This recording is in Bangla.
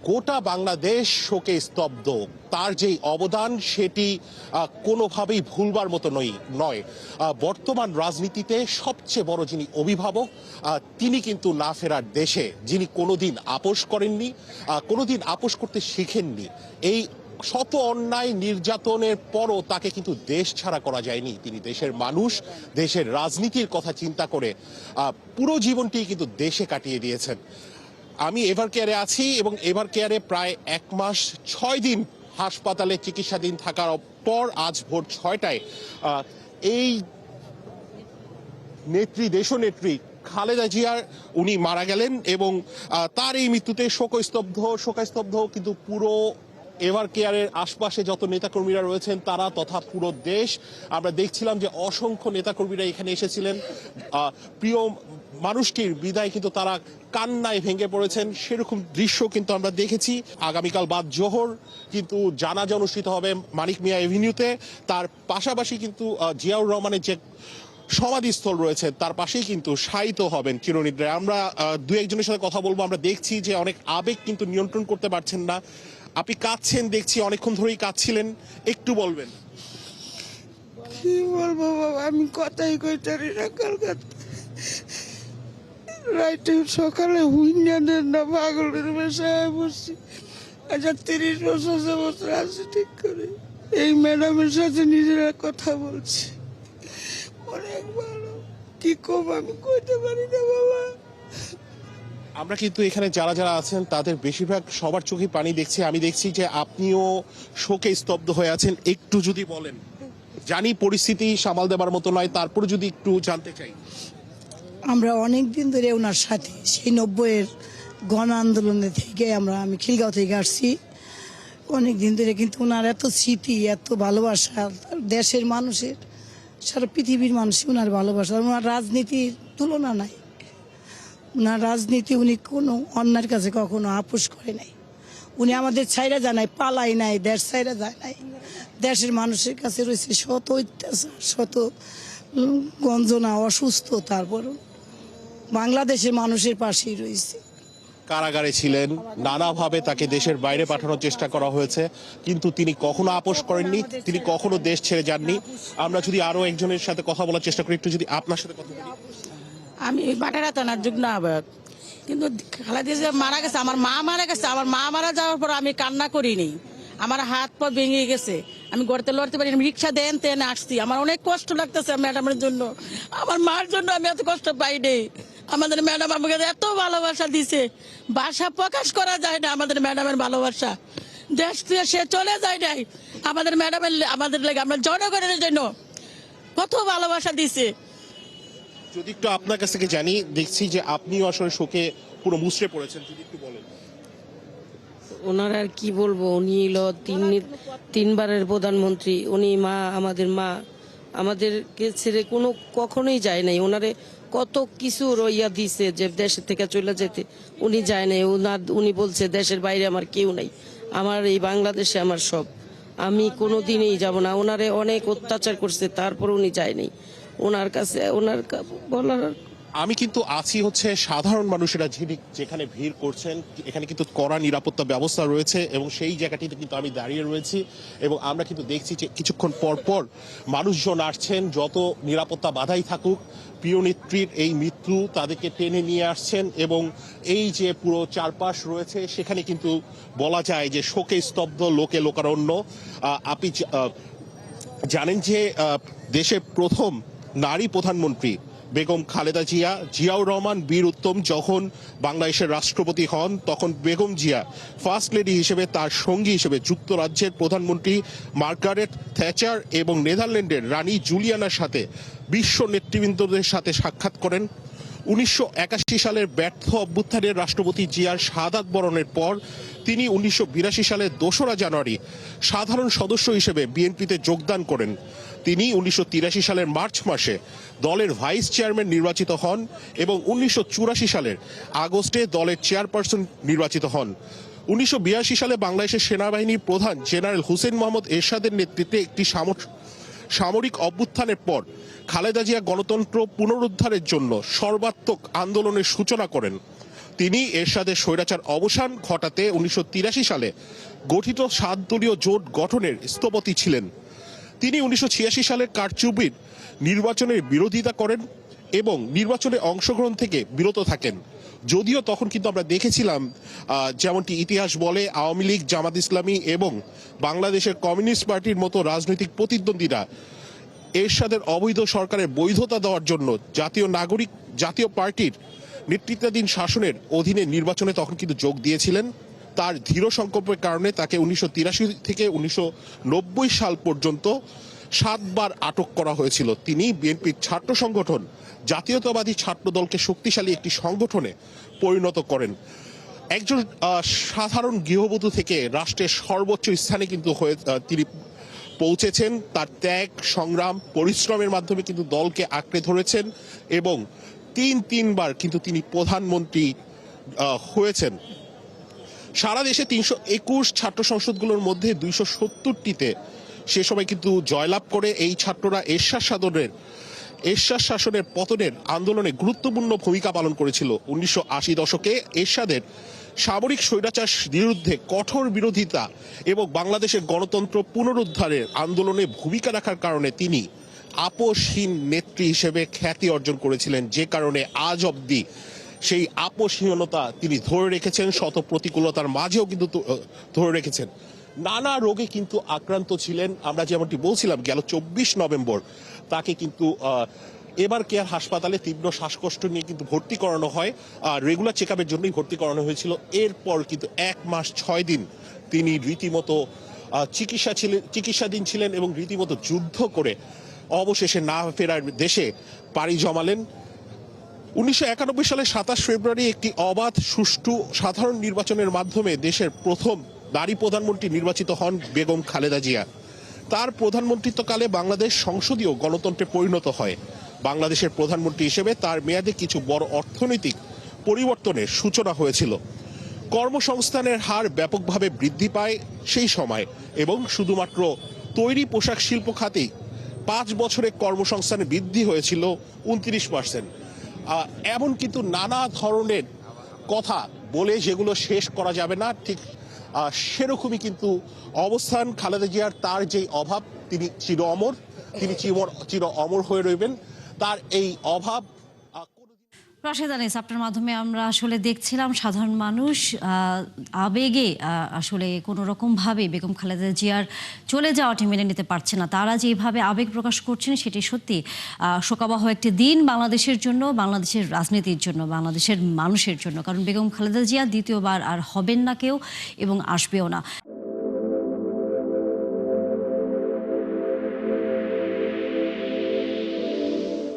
গোটা বাংলাদেশ শোকে স্তব্ধ। তার যেই অবদান সেটি কোনোভাবেই ভুলবার মতো নয়। বর্তমান রাজনীতিতে সবচেয়ে বড় যিনি অভিভাবক, তিনি কিন্তু না ফেরার দেশে, যিনি কোনোদিন আপোস করেননি, কোনোদিন আপোস করতে শিখেননি। এই শত অন্যায় নির্যাতনের পরও তাকে কিন্তু দেশ ছাড়া করা যায়নি। তিনি দেশের মানুষ, দেশের রাজনীতির কথা চিন্তা করে পুরো জীবনটি কিন্তু দেশে কাটিয়ে দিয়েছেন। আমি এভার কেয়ারে আছি এবং এভার কেয়ারে প্রায় 1 মাস 6 দিন হাসপাতালে চিকিৎসাধীন থাকার পর আজ ভোর 6টায় এই দেশনেত্রী খালেদা জিয়ার উনি মারা গেলেন এবং তার এই মৃত্যুতে শোকস্তব্ধ কিন্তু পুরো এভার কেয়ারের আশপাশে যত নেতাকর্মীরা রয়েছেন তারা তথা পুরো দেশ। আমরা দেখছিলাম যে অসংখ্য নেতাকর্মীরা এখানে এসেছিলেন প্রিয় মানুষটির বিদায় কিন্তু তারা কান্নায় ভেঙে পড়েছেন, সেরকম দৃশ্য কিন্তু আমরা দেখেছি। আগামীকাল বাদ জোহর কিন্তু জানাজা অনুষ্ঠিত হবে মানিক মিয়া এভিনিউতে। তার পাশাপাশি কিন্তু জিয়াউর রহমানের যে সমাধিস্থল রয়েছে তার পাশেই কিন্তু শায়িত হবেন চিরনিদ্রায়। আমরা দু একজনের সাথে কথা বলবো। আমরা দেখছি যে অনেক আবেগ কিন্তু নিয়ন্ত্রণ করতে পারছেন না। আপনি কাঁদছেন দেখছি, অনেকক্ষণ ধরেই কাঁদছিলেন, একটু বলবেন। কি বলবো বাবা, আমি কথাই কইতারি না। কলকাতা রাইতে সকালে হুইন্ডানের না পাগলের বাসায় বসছি। আচ্ছা 30 বছর যাবত আছে ঠিক করে এই ম্যাডামের সাথে নিজেরা কথা বলছি। অনেক ভালো, কি কম আমি কইতে পারি না বাবা। আমরা কিন্তু এখানে যারা যারা আছেন তাদের বেশিরভাগ সবার চোখে পানি দেখছি। আমি দেখছি যে আপনিও শোকে স্তব্ধ হয়ে আছেন, একটু যদি বলেন। জানি পরিস্থিতি সামাল দেবার মতো নয়, তারপর যদি একটু জানতে চাই। আমরা অনেক দিন ধরে ওনার সাথে সেই 90-এর গণ আন্দোলনে থেকে আমি খিলগাঁও থেকে আসছি অনেক দিন ধরে, কিন্তু ওনার এত স্মৃতি, এত ভালোবাসা দেশের মানুষের, সারা পৃথিবীর মানুষ ওনার ভালোবাসা। ওনার রাজনীতির তুলনা নাই। ওনার রাজনীতি, উনি কোনো অন্যার কাছে কখনো আপোস করে নাই। উনি আমাদের ছাইরা যায় নাই, পালাই নাই, দেশ ছাইরা যায় নাই। দেশের মানুষের কাছে রয়েছে শত অত্যাচার, শত গঞ্জনা, অসুস্থ, তারপর বাংলাদেশের মানুষের পাশেই রয়েছে। কারাগারে ছিলেন, নানাভাবে তাকে দেশের বাইরে পাঠানোর চেষ্টা করা হয়েছে, কিন্তু তিনি কখনো আপোস করেননি, তিনি কখনো দেশ ছেড়ে যাননি। আমরা যদি আরো একজনের সাথে কথা বলার চেষ্টা করি, একটু যদি আপনার সাথে কথা বলি। আমি বাটারা থানার যুগ্ম আহ্বায়ক, কিন্তু খালেদা জিয়া মারা গেছে, আমার মা মারা গেছে। আমার মা মারা যাওয়ার পর আমি কান্না করিনি, আমার হাত পা ভেঙে গেছে, আমি গড়তে লড়তে পারি, রিক্সা দেন তেন আসছি। আমার অনেক কষ্ট লাগতেছে ম্যাডামের জন্য, আমার মার জন্য আমি এত কষ্ট পাইনি। আমাদের ম্যাডাম আমাকে এত ভালোবাসা দিছে, ভাষা প্রকাশ করা যায় না। আমাদের ম্যাডামের ভালোবাসা, দেশ থেকে সে চলে যায় নাই, আমাদের ম্যাডামের আমাদের লেগে, আমরা জনগণের জন্য কত ভালোবাসা দিছে। যদি একটু আপনার কাছ থেকে জানি, দেখছি যে আপনিও আসলে শোকে পুরো মুছড়ে পড়েছেন, যদি একটু বলেন। ওনার আর কি বলবো, উনি হলো তিনবারের প্রধানমন্ত্রী, উনি আমাদেরকে ছেড়ে কখনোই যায় নাই। ওনারে কত কিছু রইয়া দিছে যে দেশের থেকে চলে যেতে, উনি যায় নাই। উনি বলছে দেশের বাইরে আমার কেউ নাই, আমার এই বাংলাদেশে আমার সব, আমি কোনোদিনই যাব না। ওনারে অনেক অত্যাচার করছে, তারপর উনি যায় নাই। ওনার কাছে বলার আমি কিন্তু আছি হচ্ছে সাধারণ মানুষেরা যেখানে ভিড় করছেন, এখানে কিন্তু কড়া নিরাপত্তা ব্যবস্থা রয়েছে এবং সেই জায়গাটিতে কিন্তু আমি দাঁড়িয়ে রয়েছি এবং আমরা কিন্তু দেখছি যে কিছুক্ষণ পর পর মানুষজন আসছেন। যত নিরাপত্তা বাধাই থাকুক, প্রিয় নেত্রীর এই মৃত্যু তাদেরকে টেনে নিয়ে আসছেন এবং এই যে পুরো চারপাশ রয়েছে সেখানে কিন্তু বলা যায় যে শোকে স্তব্ধ, লোকে লোকারণ্য। আপনি জানেন যে দেশের প্রথম নারী প্রধানমন্ত্রী বেগম খালেদা জিয়া, জিয়াউর রহমান বীর উত্তম যখন বাংলাদেশের রাষ্ট্রপতি হন, তখন বেগম জিয়া ফার্স্ট লেডি হিসেবে, তার সঙ্গী হিসেবে যুক্তরাজ্যের প্রধানমন্ত্রী মার্গারেট থ্যাচার এবং নেদারল্যান্ডের রানী জুলিয়ানার সাথে বিশ্ব নেতৃবৃন্দদের সাথে সাক্ষাৎ করেন। 1981 সালের ব্যর্থ অভ্যুত্থানের রাষ্ট্রপতি জিয়ার শাহাদাত বরণের পর তিনি 1982 সালের 2রা জানুয়ারি সাধারণ সদস্য হিসেবে বিএনপিতে যোগদান করেন। তিনি 1983 সালের মার্চ মাসে দলের ভাইস চেয়ারম্যান নির্বাচিত হন এবং 1984 সালের আগস্টে দলের চেয়ারপারসন নির্বাচিত হন। 1982 সালে বাংলাদেশের সেনাবাহিনীর প্রধান জেনারেল হুসেইন মোহাম্মদ এরশাদের নেতৃত্বে একটি সামরিক অভ্যুত্থানের পর খালেদা জিয়া গণতন্ত্র পুনরুদ্ধারের জন্য সর্বাত্মক আন্দোলনের সূচনা করেন। তিনি এরশাদের স্বৈরাচার অবসান ঘটাতে 1983 সালে গঠিত 7 দলীয় জোট গঠনের স্থপতি ছিলেন। তিনি 1986 সালের কারচুপির নির্বাচনের বিরোধিতা করেন এবং নির্বাচনে অংশগ্রহণ থেকে বিরত থাকেন। যদিও তখন কিন্তু আমরা দেখেছিলাম যেমনটি ইতিহাস বলে, আওয়ামী লীগ, জামাত ইসলামী এবং বাংলাদেশের কমিউনিস্ট পার্টির মতো রাজনৈতিক প্রতিদ্বন্দ্বীরা এরশাদের অবৈধ সরকারের বৈধতা দেওয়ার জন্য জাতীয় পার্টির নেতৃত্বাধীন শাসনের অধীনে নির্বাচনে তখন কিন্তু যোগ দিয়েছিলেন। তার দৃঢ় সংকল্পের কারণে তাকে 1983 থেকে 1990 সাল পর্যন্ত 7 বার আটক করা হয়েছিল। তিনি বিএনপির ছাত্র সংগঠন জাতীয়তাবাদী ছাত্র দলকে শক্তিশালী একটি সংগঠনে পরিণত করেন। একজন সাধারণ গৃহবধূ থেকে রাষ্ট্রের সর্বোচ্চ স্থানে কিন্তু তিনি পৌঁছেছেন। তার ত্যাগ, সংগ্রাম, পরিশ্রমের মাধ্যমে কিন্তু দলকে আঁকড়ে ধরেছেন এবং তিনবার কিন্তু তিনি প্রধানমন্ত্রী হয়েছেন। সারা দেশে 321 ছাত্র সংসদগুলোর মধ্যে 270টিতে সে সময় কিন্তু জয়লাভ করে এই ছাত্ররা এরশাদ শাসনের পতনের আন্দোলনে গুরুত্বপূর্ণ ভূমিকা পালন করেছিল। 1980 দশকে এরশাদের সামরিক স্বৈরাচার বিরুদ্ধে কঠোর বিরোধিতা এবং বাংলাদেশের গণতন্ত্র পুনরুদ্ধারের আন্দোলনে ভূমিকা রাখার কারণে তিনি আপোষহীন নেত্রী হিসেবে খ্যাতি অর্জন করেছিলেন, যে কারণে আজ অবধি সেই আপোষহীনতা তিনি ধরে রেখেছেন, শত প্রতিকূলতার মাঝেও কিন্তু ধরে রেখেছেন। নানা রোগে কিন্তু আক্রান্ত ছিলেন। আমরা যেমনটি বলছিলাম, গেল 24 নভেম্বর তাকে কিন্তু এবার কেয়ার হাসপাতালে তীব্র শ্বাসকষ্ট নিয়ে কিন্তু ভর্তি করানো হয়। রেগুলার চেক আপের জন্যই ভর্তি করানো হয়েছিল। এরপর কিন্তু 1 মাস 6 দিন তিনি রীতিমতো চিকিৎসাধীন ছিলেন এবং রীতিমতো যুদ্ধ করে অবশেষে না ফেরার দেশে পাড়ি জমালেন। 1991 সালের 27 ফেব্রুয়ারি একটি অবাধ, সুষ্ঠু সাধারণ নির্বাচনের মাধ্যমে দেশের প্রথম নারী প্রধানমন্ত্রী নির্বাচিত হন বেগম খালেদা জিয়া। তার প্রধানমন্ত্রিত্বকালে বাংলাদেশ সংসদীয় গণতন্ত্রে পরিণত হয়। বাংলাদেশের প্রধানমন্ত্রী হিসেবে তার মেয়াদে কিছু বড় অর্থনৈতিক পরিবর্তনের সূচনা হয়েছিল। কর্মসংস্থানের হার ব্যাপকভাবে বৃদ্ধি পায় সেই সময় এবং শুধুমাত্র তৈরি পোশাক শিল্প খাতেই 5 বছরে কর্মসংস্থানে বৃদ্ধি হয়েছিল 29%। এমন কিন্তু নানা ধরনের কথা বলে যেগুলো শেষ করা যাবে না, ঠিক সেরকমই কিন্তু অবস্থান খালেদা জিয়ার। তার যেই অভাব, তিনি চির অমর হয়ে রইবেন। তার এই অভাব রাশেদ আনিস, আপনার মাধ্যমে আমরা আসলে দেখছিলাম সাধারণ মানুষ আবেগে আসলে কোনো রকমভাবে বেগম খালেদা জিয়ার চলে যাওয়াটি মেনে নিতে পারছে না। তারা যেভাবে আবেগ প্রকাশ করছেন সেটি সত্যি শোকাবহ একটি দিন বাংলাদেশের জন্য, বাংলাদেশের রাজনীতির জন্য, বাংলাদেশের মানুষের জন্য। কারণ বেগম খালেদা জিয়া দ্বিতীয়বার আর হবেন না কেউ এবং আসবেও না।